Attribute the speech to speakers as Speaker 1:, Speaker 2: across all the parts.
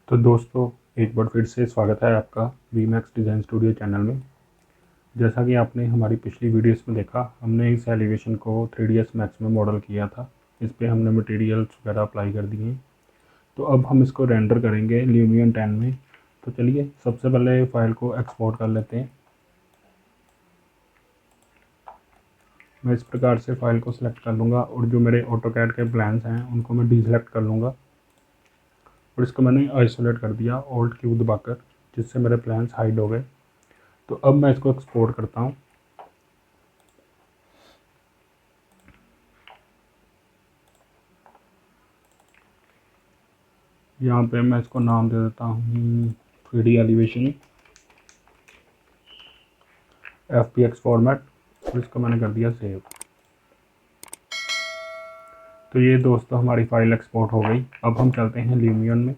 Speaker 1: तो दोस्तों, एक बार फिर से स्वागत है आपका V Max Design Studio channel में। जैसा कि आपने हमारी पिछली वीडियोस में देखा, हमने इस एलिवेशन को 3ds मैक्स में मॉडल किया था। इस पे हमने मटेरियल्स वगैरह अप्लाई कर दिए। तो अब हम इसको रेंडर करेंगे ल्यूमियन 10 में। तो चलिए सबसे पहले फ़ाइल को एक्सपोर्ट कर लेते हैं। मैं इस प्रकार से फ़ाइल को सिलेक्ट कर लूँगा और जो मेरे ऑटोकैड के प्लान्स हैं उनको मैं डीसेलेक्ट कर लूँगा और इसको मैंने आइसोलेट कर दिया ऑल्ट क्यू दबाकर, जिससे मेरे प्लान्स हाइड हो गए। तो अब मैं इसको एक्सपोर्ट करता हूँ। यहाँ पे मैं इसको नाम दे देता हूँ 3D एलिवेशन FBX फॉर्मेट और इसको मैंने कर दिया सेव। तो ये दोस्तों हमारी फ़ाइल एक्सपोर्ट हो गई। अब हम चलते हैं ल्यूमियन में।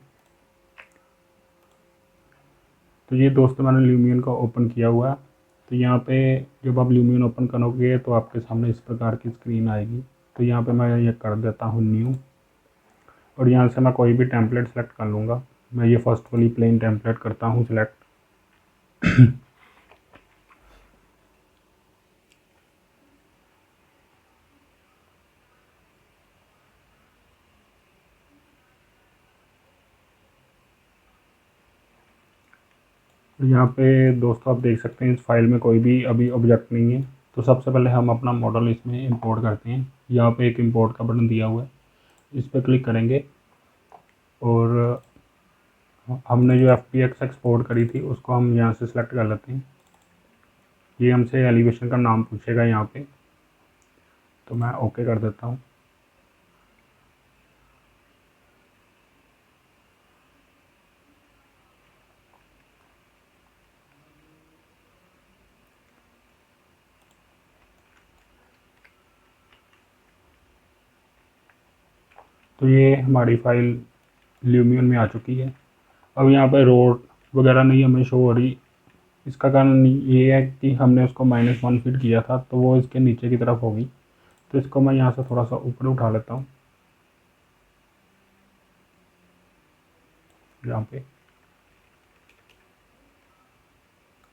Speaker 1: तो ये दोस्तों मैंने ल्यूमियन का ओपन किया हुआ है। तो यहाँ पे जब आप ल्यूमियन ओपन करोगे तो आपके सामने इस प्रकार की स्क्रीन आएगी। तो यहाँ पे मैं ये कर देता हूँ न्यू और यहाँ से मैं कोई भी टेम्पलेट सेलेक्ट कर लूँगा। मैं ये फर्स्ट वाली प्लेन टेम्पलेट करता हूँ सिलेक्ट। यहाँ पे दोस्तों आप देख सकते हैं इस फाइल में कोई भी अभी ऑब्जेक्ट नहीं है। तो सबसे पहले हम अपना मॉडल इसमें इंपोर्ट करते हैं। यहाँ पे एक इंपोर्ट का बटन दिया हुआ है, इस पर क्लिक करेंगे और हमने जो FBX एक्सपोर्ट करी थी उसको हम यहाँ से सिलेक्ट कर लेते हैं। ये हमसे एलिवेशन का नाम पूछेगा यहाँ पे, तो मैं ओके कर देता हूँ। तो ये हमारी फ़ाइल ल्यूमियन में आ चुकी है। अब यहाँ पे रोड वगैरह नहीं हमें शो हो रही। इसका कारण ये है कि हमने उसको -1 फीट किया था, तो वो इसके नीचे की तरफ होगी। तो इसको मैं यहाँ से थोड़ा सा ऊपर उठा लेता हूँ, यहाँ पे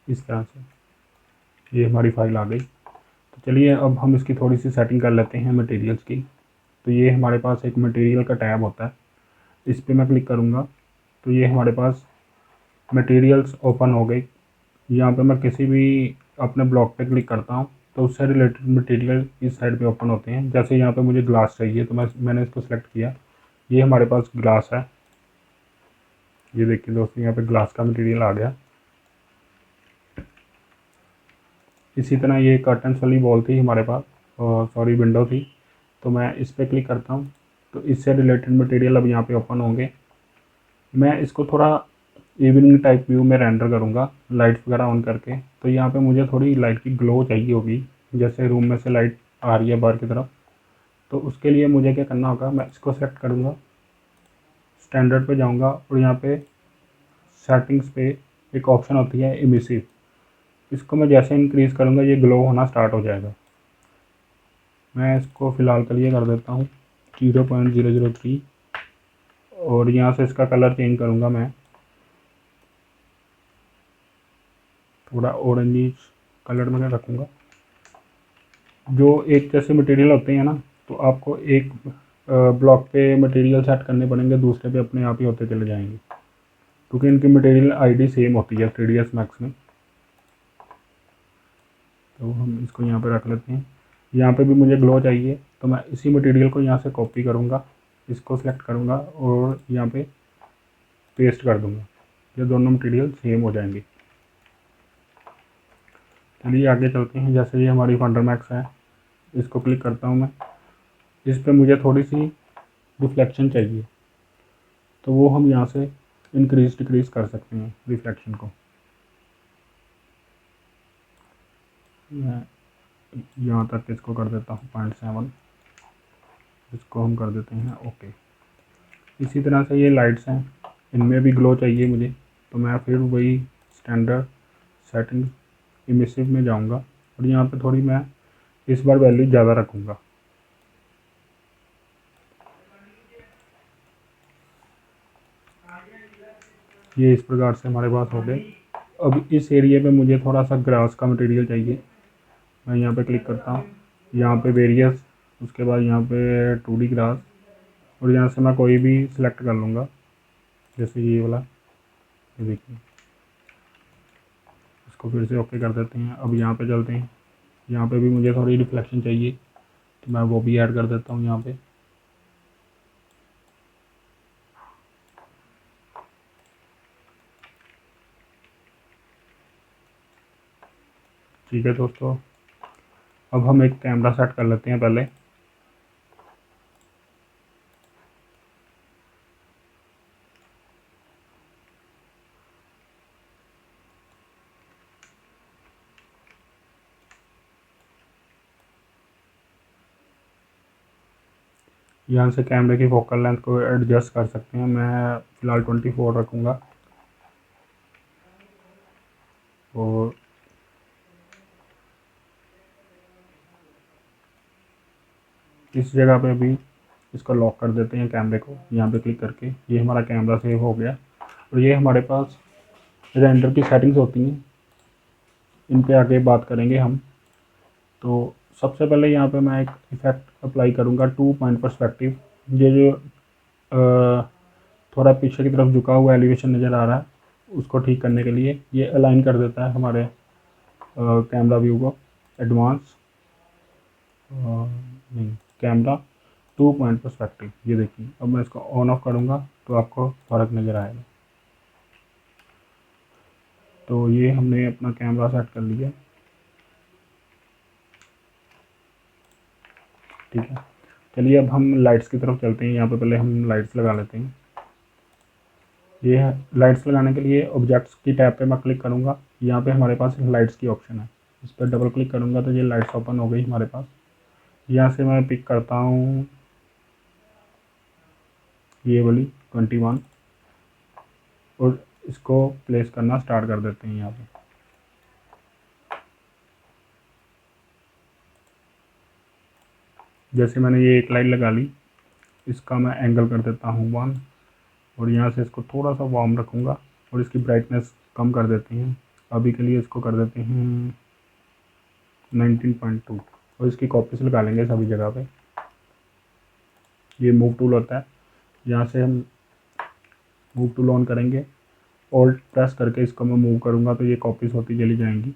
Speaker 1: इस तरह से। ये हमारी फ़ाइल आ गई। तो चलिए अब हम इसकी थोड़ी सी सेटिंग कर लेते हैं मटेरियल्स की। तो ये हमारे पास एक मटेरियल का टैब होता है, इस पर मैं क्लिक करूँगा तो ये हमारे पास मटेरियल्स ओपन हो गई। यहाँ पे मैं किसी भी अपने ब्लॉक पे क्लिक करता हूँ तो उससे रिलेटेड मटेरियल इस साइड पे ओपन होते हैं। जैसे यहाँ पे मुझे ग्लास चाहिए तो मैंने इसको सेलेक्ट किया। ये हमारे पास ग्लास है। ये देखिए दोस्तों, यहाँ पे ग्लास का मटेरियल आ गया। इसी तरह ये कर्टन्स वाली वॉल थी हमारे पास, सॉरी विंडो थी। तो मैं इस पर क्लिक करता हूँ तो इससे रिलेटेड मटेरियल अब यहाँ पे ओपन होंगे। मैं इसको थोड़ा इवनिंग टाइप व्यू में रेंडर करूँगा लाइट्स वगैरह ऑन करके। तो यहाँ पे मुझे थोड़ी लाइट की ग्लो चाहिए होगी, जैसे रूम में से लाइट आ रही है बाहर की तरफ। तो उसके लिए मुझे क्या करना होगा, मैं इसको सेलेक्ट करूँगा, स्टैंडर्ड पे जाऊँगा और यहाँ पे सेटिंग्स पे एक ऑप्शन होती है इमिसिव। इसको मैं जैसे इंक्रीज़ करूँगा ये ग्लो होना स्टार्ट हो जाएगा। मैं इसको फ़िलहाल के लिए कर देता हूँ 0.003 और यहाँ से इसका कलर चेंज करूँगा। मैं थोड़ा ऑरेंज कलर में रखूँगा। जो एक जैसे मटेरियल होते हैं ना, तो आपको एक ब्लॉक पे मटेरियल सेट करने पड़ेंगे, दूसरे पे अपने आप ही होते चले जाएंगे, क्योंकि इनकी मटेरियल आईडी सेम होती है 3ds मैक्स में। तो हम इसको यहाँ पे रख लेते हैं। यहाँ पे भी मुझे ग्लो चाहिए तो मैं इसी मटेरियल को यहाँ से कॉपी करूँगा, इसको सेलेक्ट करूँगा और यहाँ पे पेस्ट कर दूँगा। ये दोनों मटेरियल सेम हो जाएंगे। चलिए आगे चलते हैं। जैसे ये हमारी वंडर मैक्स है, इसको क्लिक करता हूँ मैं। इस पर मुझे थोड़ी सी रिफ्लेक्शन चाहिए, तो वो हम यहाँ से इंक्रीज डिक्रीज कर सकते हैं रिफ्लेक्शन को। मैं यहाँ तक इसको कर देता हूँ 0.7। इसको हम कर देते हैं ओके। इसी तरह से ये लाइट्स हैं, इनमें भी ग्लो चाहिए मुझे। तो मैं फिर वही स्टैंडर्ड सेटिंग इमिसिव में जाऊँगा और यहाँ पे थोड़ी मैं इस बार वैल्यू ज़्यादा रखूँगा। ये इस प्रकार से हमारे पास हो गए। अब इस एरिया पे मुझे थोड़ा सा ग्रास का मटेरियल चाहिए। मैं यहाँ पे क्लिक करता हूँ, यहाँ पे वेरियस, उसके बाद यहाँ पे 2D ग्रास, और यहाँ से मैं कोई भी सिलेक्ट कर लूँगा, जैसे ये वाला। ये देखिए, इसको फिर से ओके कर देते हैं। अब यहाँ पे चलते हैं, यहाँ पे भी मुझे थोड़ी रिफ्लेक्शन चाहिए, तो मैं वो भी ऐड कर देता हूँ यहाँ पे। ठीक है दोस्तों, अब हम एक कैमरा सेट कर लेते हैं पहले। यहाँ से कैमरे की फोकल लेंथ को एडजस्ट कर सकते हैं। मैं फ़िलहाल 24 रखूँगा, और इस जगह पे भी इसको लॉक कर देते हैं कैमरे को, यहाँ पे क्लिक करके। ये हमारा कैमरा सेव हो गया, और ये हमारे पास रेंडर की सेटिंग्स होती हैं, इन पे आगे बात करेंगे हम। तो सबसे पहले यहाँ पे मैं एक इफ़ेक्ट अप्लाई करूँगा, 2 पॉइंट पर्सपेक्टिव। ये जो थोड़ा पीछे की तरफ झुका हुआ एलिवेशन नज़र आ रहा है, उसको ठीक करने के लिए ये अलाइन कर देता है हमारे कैमरा व्यू को। एडवांस नहीं, कैमरा 2 पॉइंट पर्सपेक्टिव, ये देखिए। अब मैं इसको ऑन ऑफ करूँगा तो आपको फ़र्क नज़र आएगा। तो ये हमने अपना कैमरा सेट कर लिया, ठीक है। चलिए अब हम लाइट्स की तरफ चलते हैं। यहाँ पे पहले हम लाइट्स लगा लेते हैं। ये है लाइट्स लगाने के लिए ऑब्जेक्ट्स की टैब पे मैं क्लिक करूँगा। यहाँ पे हमारे पास लाइट्स की ऑप्शन है, इस पर डबल क्लिक करूँगा तो ये लाइट्स ओपन हो गई हमारे पास। यहाँ से मैं पिक करता हूँ ये वाली 21, और इसको प्लेस करना स्टार्ट कर देते हैं यहाँ पे। जैसे मैंने ये एक लाइट लगा ली, इसका मैं एंगल कर देता हूँ 1, और यहाँ से इसको थोड़ा सा वार्म रखूँगा, और इसकी ब्राइटनेस कम कर देते हैं। अभी के लिए इसको कर देते हैं 19.2, और इसकी कॉपीज लगा लेंगे सभी जगह पे। ये मूव टूल होता है, यहाँ से हम मूव टूल ऑन करेंगे, ऑल्ट प्रेस करके इसको मैं मूव करूँगा तो ये कॉपीज होती चली जाएंगी।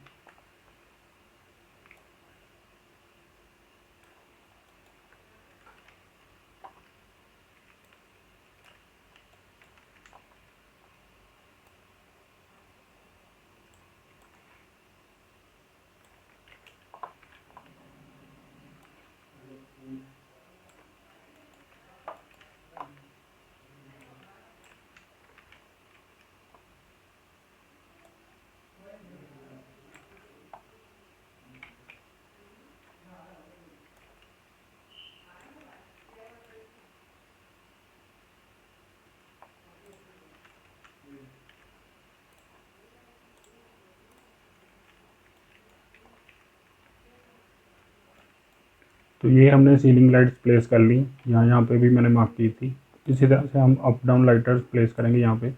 Speaker 1: तो ये हमने सीलिंग लाइट्स प्लेस कर ली, यहाँ पे भी मैंने मार्क की थी। इसी तरह से हम अप डाउन लाइटर्स प्लेस करेंगे यहाँ पे।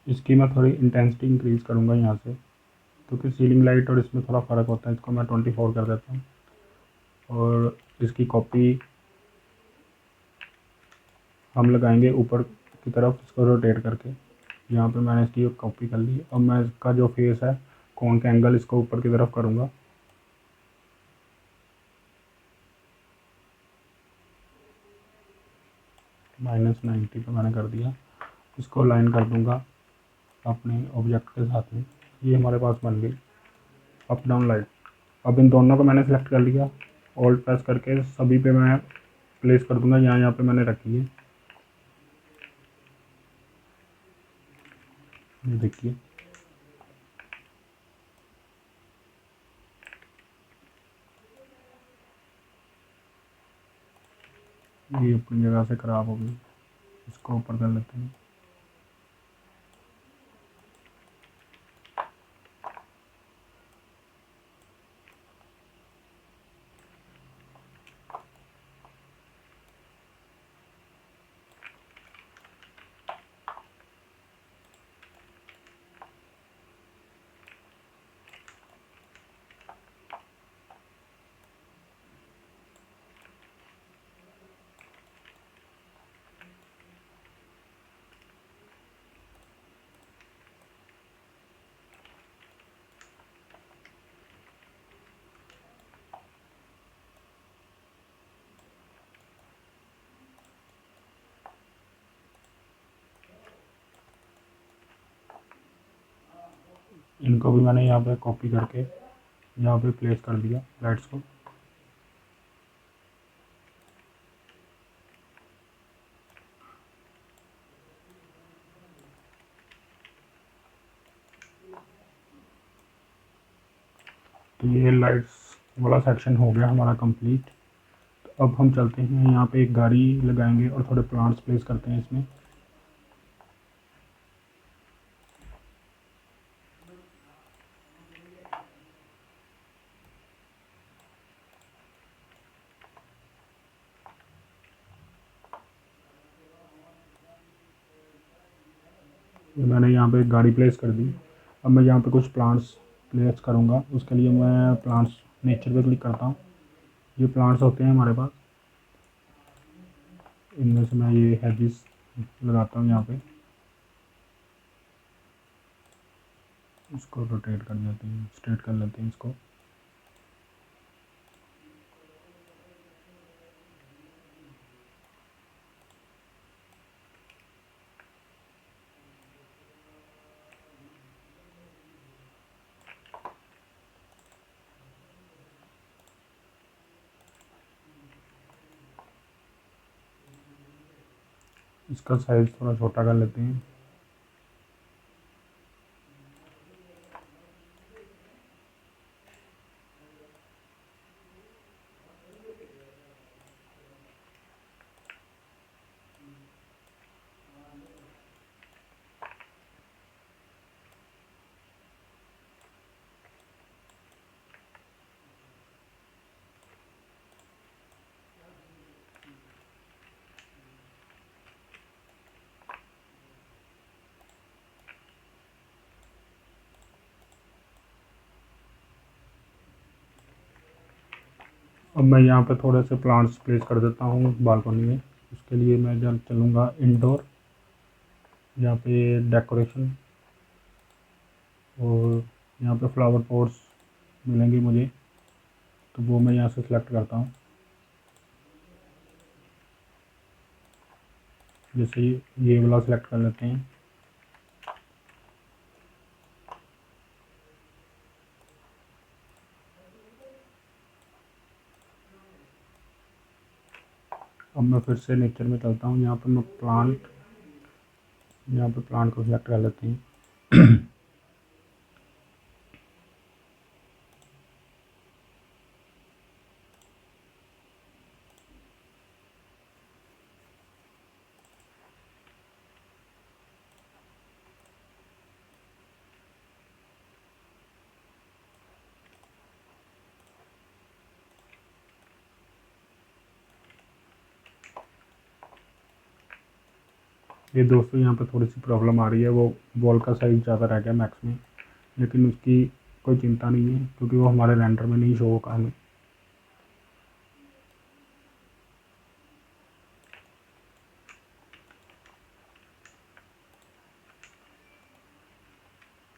Speaker 1: इसकी मैं थोड़ी इंटेंसिटी इंक्रीज़ करूँगा यहाँ से, क्योंकि सीलिंग लाइट और इसमें थोड़ा फ़र्क होता है। इसको मैं 24 कर देता हूँ, और इसकी कॉपी हम लगाएंगे ऊपर की तरफ, इसको रोटेट करके। यहाँ पे मैंने इसकी कॉपी कर ली। अब मैं इसका जो फेस है, कौन का एंगल, इसको ऊपर की तरफ करूँगा। -90 पे मैंने कर दिया। इसको लाइन कर दूँगा अपने ऑब्जेक्ट के साथ में। ये हमारे पास बन गई अप डाउन लाइट। अब इन दोनों को मैंने सेलेक्ट कर लिया, ऑल्ट प्रेस करके सभी पे मैं प्लेस कर दूँगा यहाँ पे मैंने रखी है। ये देखिए, ये अपनी जगह से ख़राब हो गई। इसको ऊपर कर लेते हैं। इनको भी मैंने यहाँ पे कॉपी करके यहाँ पे प्लेस कर दिया लाइट्स को। तो ये लाइट्स वाला सेक्शन हो गया हमारा कंप्लीट। तो अब हम चलते हैं यहाँ पे एक गाड़ी लगाएंगे और थोड़े प्लांट्स प्लेस करते हैं इसमें। मैंने यहाँ पे एक गाड़ी प्लेस कर दी। अब मैं यहाँ पे कुछ प्लांट्स प्लेस करूँगा। उसके लिए मैं प्लांट्स नेचर पे क्लिक करता हूँ। ये प्लांट्स होते हैं हमारे पास, इनमें से मैं ये हेजिस लगाता हूँ यहाँ पे। इसको रोटेट कर देते हैं, स्ट्रेट कर लेते हैं इसको। इसका साइज़ थोड़ा छोटा कर लेते हैं। अब मैं यहाँ पे थोड़े से प्लांट्स प्लेस कर देता हूँ बालकनी में। उसके लिए मैं जब चलूँगा इंडोर, यहाँ पे डेकोरेशन, और यहाँ पे फ्लावर पॉट्स मिलेंगे मुझे, तो वो मैं यहाँ से सिलेक्ट करता हूँ। जैसे ये वाला सिलेक्ट कर लेते हैं। अब मैं फिर से नेचर में चलता हूँ। यहाँ पे प्लांट को सिलेक्ट कर लेते हैं। ये दोस्तों यहाँ पे थोड़ी सी प्रॉब्लम आ रही है, वो बॉल का साइज़ ज़्यादा रह गया मैक्स में, लेकिन उसकी कोई चिंता नहीं है क्योंकि वो हमारे रेंडर में नहीं शो होगा हमें।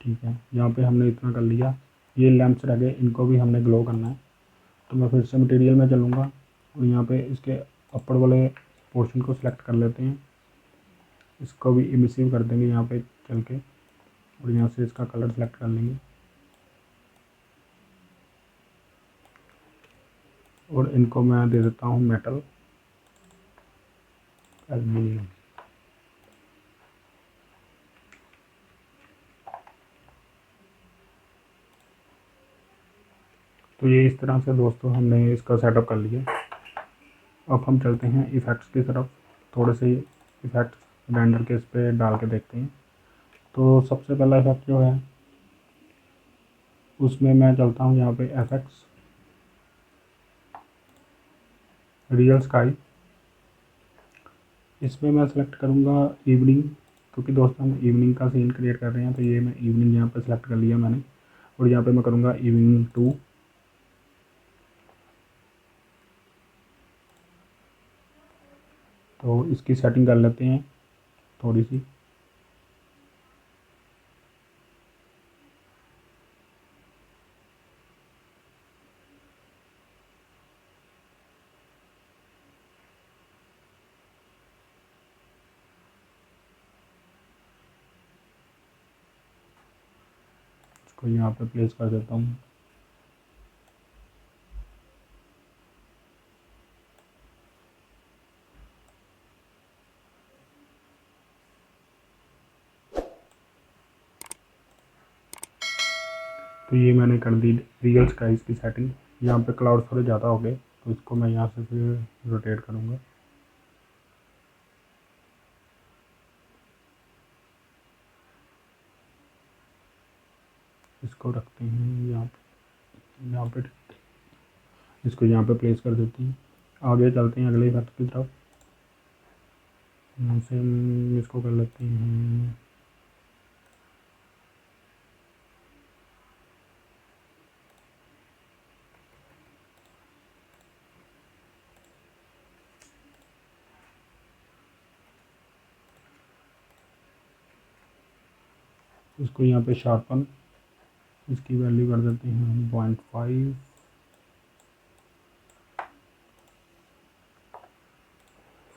Speaker 1: ठीक है, यहाँ पे हमने इतना कर लिया। ये लैंप्स रह गए, इनको भी हमने ग्लो करना है। तो मैं फिर से मटेरियल में चलूँगा और यहाँ पे इसके अपर वाले पोर्शन को सिलेक्ट कर लेते हैं। इसको भी इमिसिव कर देंगे यहाँ पे चल के, और यहाँ से इसका कलर सेलेक्ट कर लेंगे और इनको मैं दे देता हूँ मेटल एल्यूमिनियम। तो ये इस तरह से दोस्तों हमने इसका सेटअप कर लिया। अब हम चलते हैं इफ़ेक्ट्स की तरफ। थोड़े से इफ़ेक्ट्स रेंडर के इस पर डाल के देखते हैं। तो सबसे पहला इफ़ेक्ट जो है उसमें मैं चलता हूँ यहाँ पे एफेक्ट्स, रियल स्काई। इसमें मैं सेलेक्ट करूँगा इवनिंग, क्योंकि दोस्तों हम इवनिंग का सीन क्रिएट कर रहे हैं। तो ये मैं इवनिंग यहाँ पे सेलेक्ट कर लिया मैंने, और यहाँ पे मैं करूँगा इवनिंग 2। तो इसकी सेटिंग कर लेते हैं थोड़ी सी। इसको यहाँ पे प्लेस कर देता हूँ। तो ये मैंने कर दी रियल स्काइज की सेटिंग। यहाँ पे क्लाउड थोड़े ज़्यादा हो गए, तो इसको मैं यहाँ से फिर रोटेट करूँगा। इसको रखते हैं यहाँ पे इसको यहाँ पे प्लेस कर देते हैं। आगे चलते हैं अगले इफेक्ट की तरफ। यहाँ से हम इसको कर लेते हैं इसको यहाँ पे शार्पन, इसकी वैल्यू कर देते हैं हम 0.5।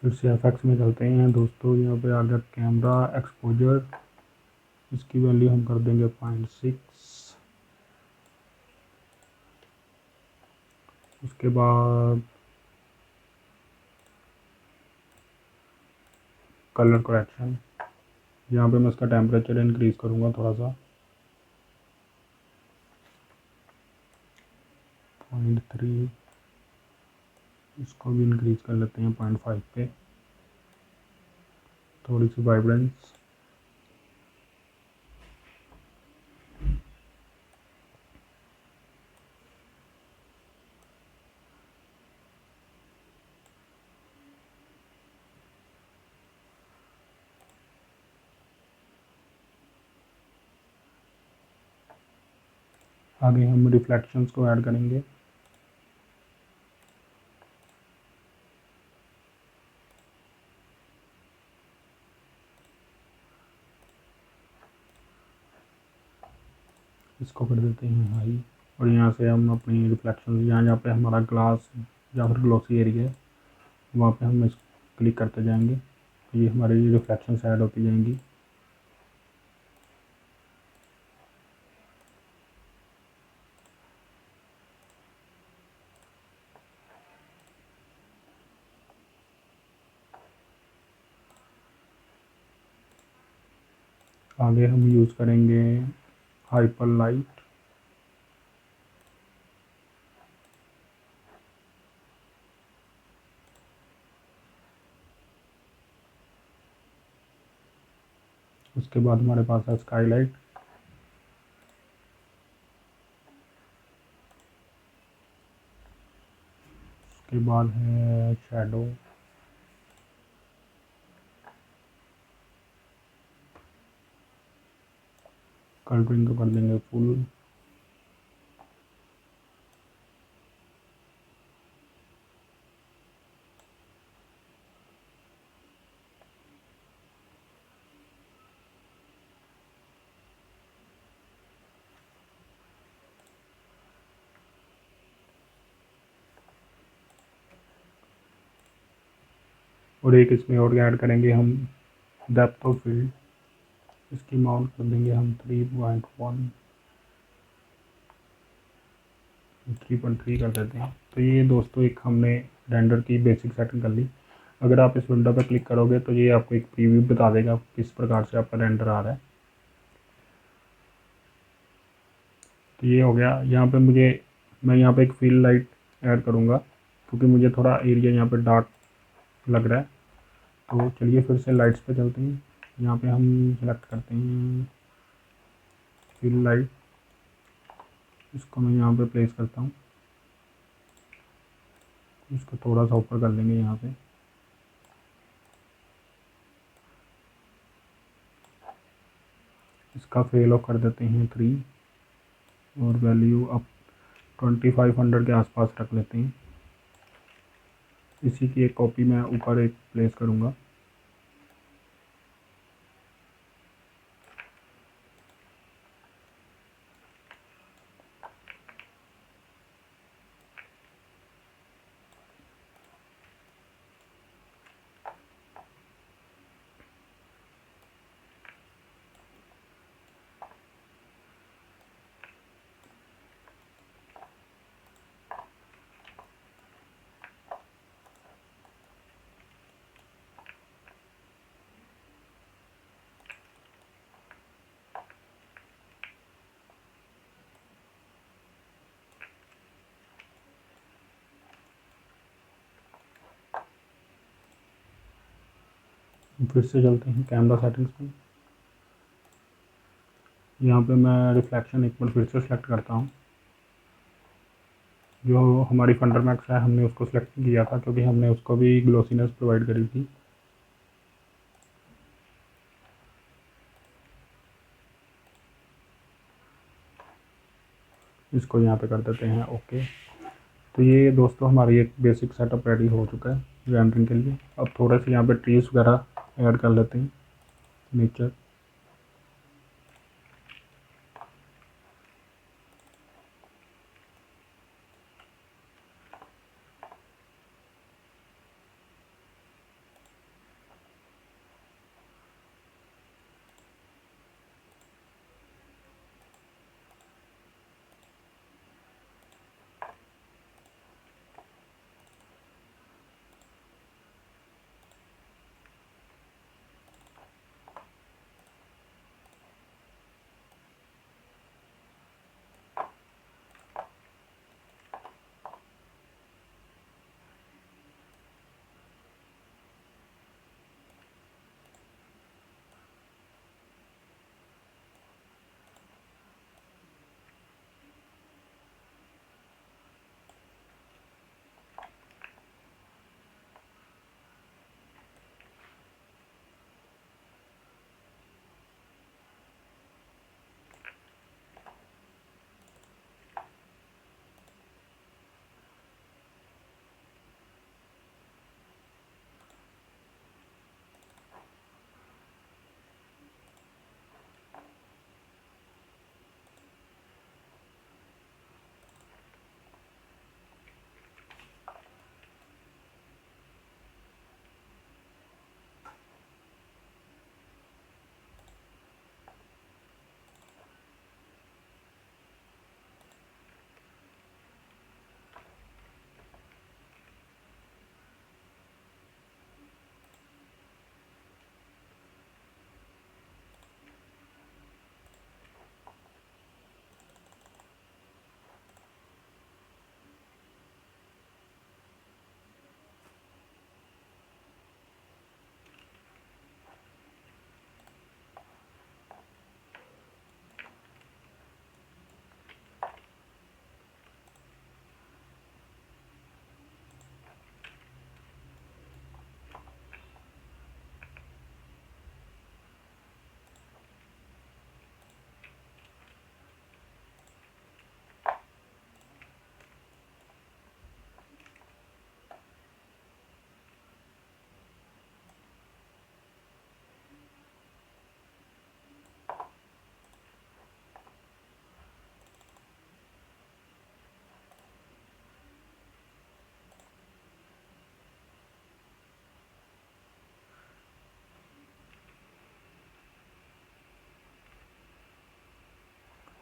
Speaker 1: फिर से एफएक्स में चलते हैं दोस्तों। यहाँ पे आ गया कैमरा एक्सपोजर, इसकी वैल्यू हम कर देंगे 0.6। उसके बाद कलर करेक्शन, यहाँ पे मैं इसका टेम्परेचर इंक्रीज़ करूँगा थोड़ा सा 0.3। इसको भी इंक्रीज़ कर लेते हैं 0.5 पे। थोड़ी सी वाइब्रेंस, आगे हम रिफ्लेक्शंस को ऐड करेंगे। इसको कर देते हैं हाई, और यहाँ से हम अपनी रिफ्लेक्शन जहाँ पे हमारा ग्लास या फिर ग्लॉसी एरिया है वहाँ पे हम क्लिक करते जाएंगे, तो ये हमारी रिफ्लेक्शन ऐड होती जाएंगी। आगे हम यूज़ करेंगे हाइपर लाइट। उसके बाद हमारे पास है स्काईलाइट। उसके बाद है शैडो। कलरिंग को कर देंगे फुल। और एक इसमें और ऐड करेंगे हम डेप्थ ऑफ फील्ड, इसकी माउंट कर देंगे हम 3.1, 3.3 कर देते हैं। तो ये दोस्तों एक हमने रेंडर की बेसिक सेटिंग कर ली। अगर आप इस विंडो पर क्लिक करोगे तो ये आपको एक प्रीव्यू बता देगा किस प्रकार से आपका रेंडर आ रहा है। तो ये हो गया। यहाँ पे मैं यहाँ पे एक फील लाइट ऐड करूँगा क्योंकि मुझे थोड़ा एरिया यहाँ पे डार्क लग रहा है। तो चलिए फिर से लाइट्स पे चलते हैं। यहाँ पे हम सेलेक्ट करते हैं फील लाइट, इसको मैं यहाँ पे प्लेस करता हूँ। इसको थोड़ा सा ऊपर कर लेंगे यहाँ से। इसका फेल ऑफ कर देते हैं 3 और वैल्यू अब 2500 के आसपास रख लेते हैं। इसी की एक कॉपी मैं ऊपर एक प्लेस करूँगा। फिर से चलते हैं कैमरा सेटिंग्स में। यहाँ पे मैं रिफ्लेक्शन एक बार फिर से सेलेक्ट करता हूँ। जो हमारी फंडर मैक्स है हमने उसको सेलेक्ट किया था क्योंकि हमने उसको भी ग्लोसीनेस प्रोवाइड करी थी। इसको यहाँ पे कर देते हैं ओके। तो ये दोस्तों हमारी एक बेसिक सेटअप रेडी हो चुका है रेंडरिंग के लिए। अब थोड़े से यहाँ पे ट्रीज वगैरह ऐड कर लेते हैं, नेचर।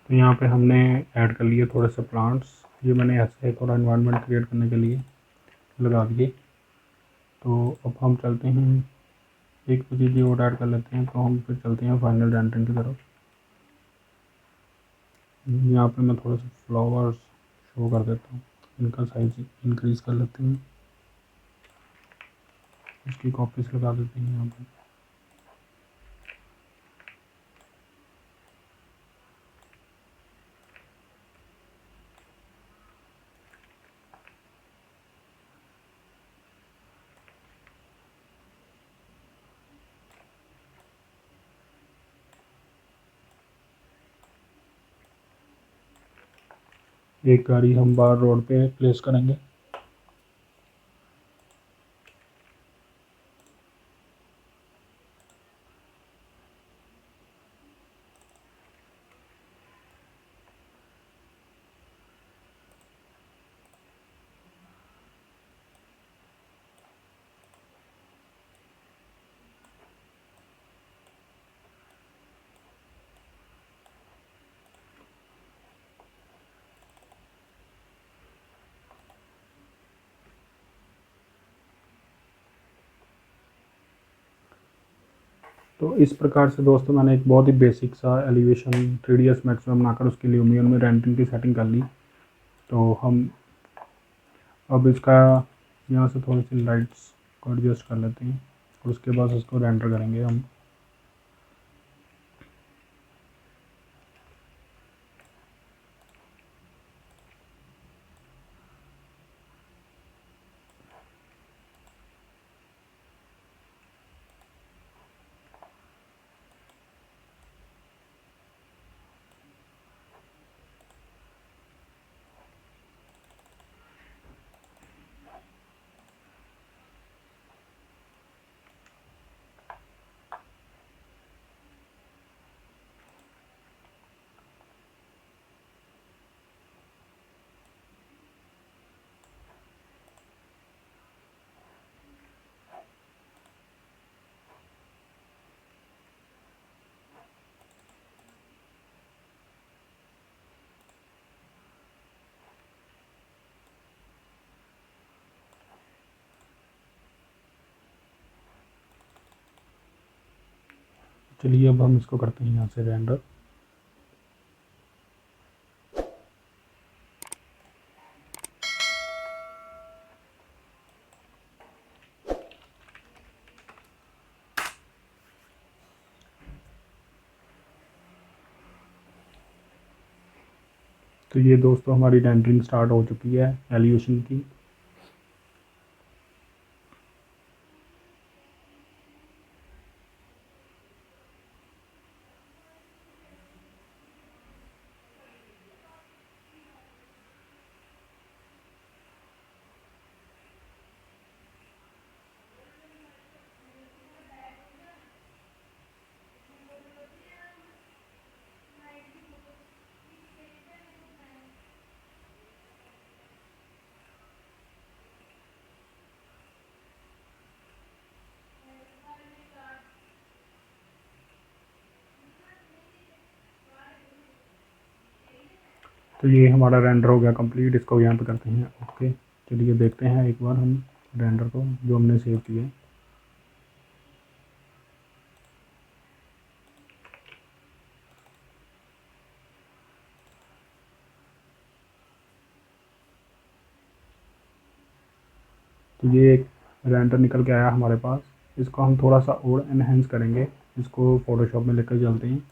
Speaker 1: तो यहाँ पे हमने ऐड कर लिए थोड़े से प्लांट्स। ये मैंने ऐसे थोड़ा इन्वायरमेंट क्रिएट करने के लिए लगा दिए। तो अब हम चलते हैं एक तो चीज़ और ऐड कर लेते हैं, तो हम फिर चलते हैं फाइनल रेंडरिंग की तरफ। यहाँ पे मैं थोड़े से फ्लावर्स शो कर देता हूँ, इनका साइज इंक्रीज़ कर लेते हैं, इसकी कॉपीज लगा देते हैं यहाँ पर। एक गाड़ी हम बाहर रोड पे प्लेस करेंगे। तो इस प्रकार से दोस्तों मैंने एक बहुत ही बेसिक सा एलिवेशन 3ds मैक्स में बनाकर उसकी ल्यूमियन में रेंडरिंग की सेटिंग कर ली। तो हम अब इसका यहाँ से थोड़ी सी लाइट्स को एडजस्ट कर लेते हैं और उसके बाद इसको रेंडर करेंगे हम। चलिए अब हम इसको करते हैं यहाँ से रेंडर। तो ये दोस्तों हमारी रेंडरिंग स्टार्ट हो चुकी है एलिवेशन की। तो ये हमारा रेंडर हो गया कंप्लीट। इसको यहाँ पे करते हैं ओके। चलिए देखते हैं एक बार हम रेंडर को जो हमने सेव किया है। तो ये एक रेंडर निकल के आया हमारे पास। इसको हम थोड़ा सा और एनहेंस करेंगे। इसको फोटोशॉप में लेकर चलते हैं।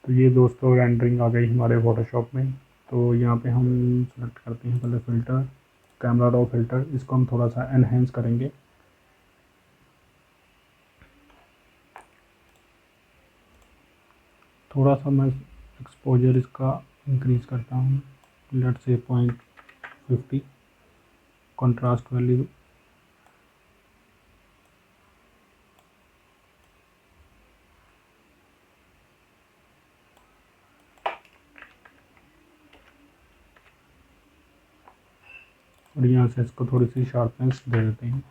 Speaker 1: तो ये दोस्तों रेंडरिंग आ गई हमारे फोटोशॉप में। तो यहाँ पे हम सेलेक्ट करते हैं पहले फ़िल्टर, कैमरा रॉ फिल्टर। इसको हम थोड़ा सा एनहेंस करेंगे। थोड़ा सा मैं एक्सपोजर इसका इंक्रीज़ करता हूँ, लेट से 0.50। कंट्रास्ट वैल्यू और यहाँ से इसको थोड़ी सी शार्पनेस दे देते हैं।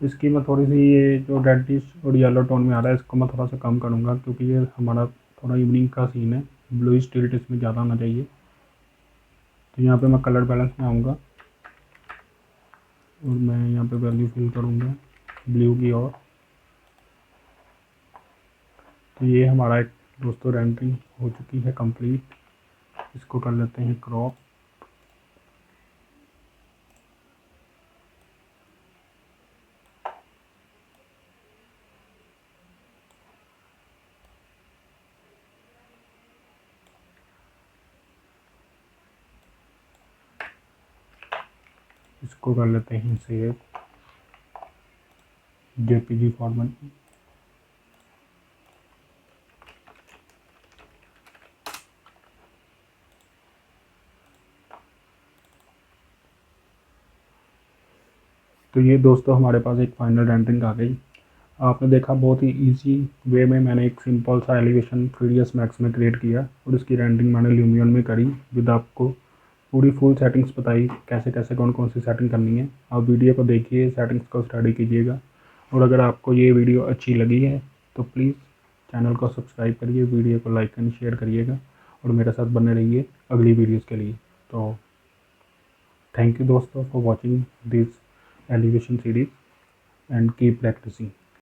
Speaker 1: इसकी मैं थोड़ी सी ये जो रेडिश और येलो टोन में आ रहा है इसको मैं थोड़ा सा कम करूँगा, क्योंकि ये हमारा थोड़ा इवनिंग का सीन है। ब्लूइश टिल्ट इसमें ज़्यादा आना चाहिए। तो यहाँ पे मैं कलर बैलेंस में आऊँगा और मैं यहाँ पे वैल्यू फिल करूँगा ब्लू की। और तो ये हमारा एक दोस्तों रेंडरिंग हो चुकी है कंप्लीट। इसको कर लेते हैं क्रॉप। इसको कर लेते हैं सेव जेपीजी फॉर्मेट में। तो ये दोस्तों हमारे पास एक फाइनल रेंडरिंग आ गई। आपने देखा बहुत ही इजी वे में मैंने एक सिंपल सा एलिवेशन 3ds मैक्स में क्रिएट किया और इसकी रेंडरिंग मैंने ल्यूमियन में करी विद आपको पूरी फुल सेटिंग्स बताई कैसे कैसे कौन कौन सी सेटिंग करनी है। आप वीडियो को देखिए, सेटिंग्स को स्टडी कीजिएगा। और अगर आपको ये वीडियो अच्छी लगी है तो प्लीज़ चैनल को सब्सक्राइब करिए, वीडियो को लाइक एंड शेयर करिएगा। और मेरे साथ बने रहिए अगली वीडियोज़ के लिए। तो थैंक यू दोस्तों for watching this elevation series and keep practising.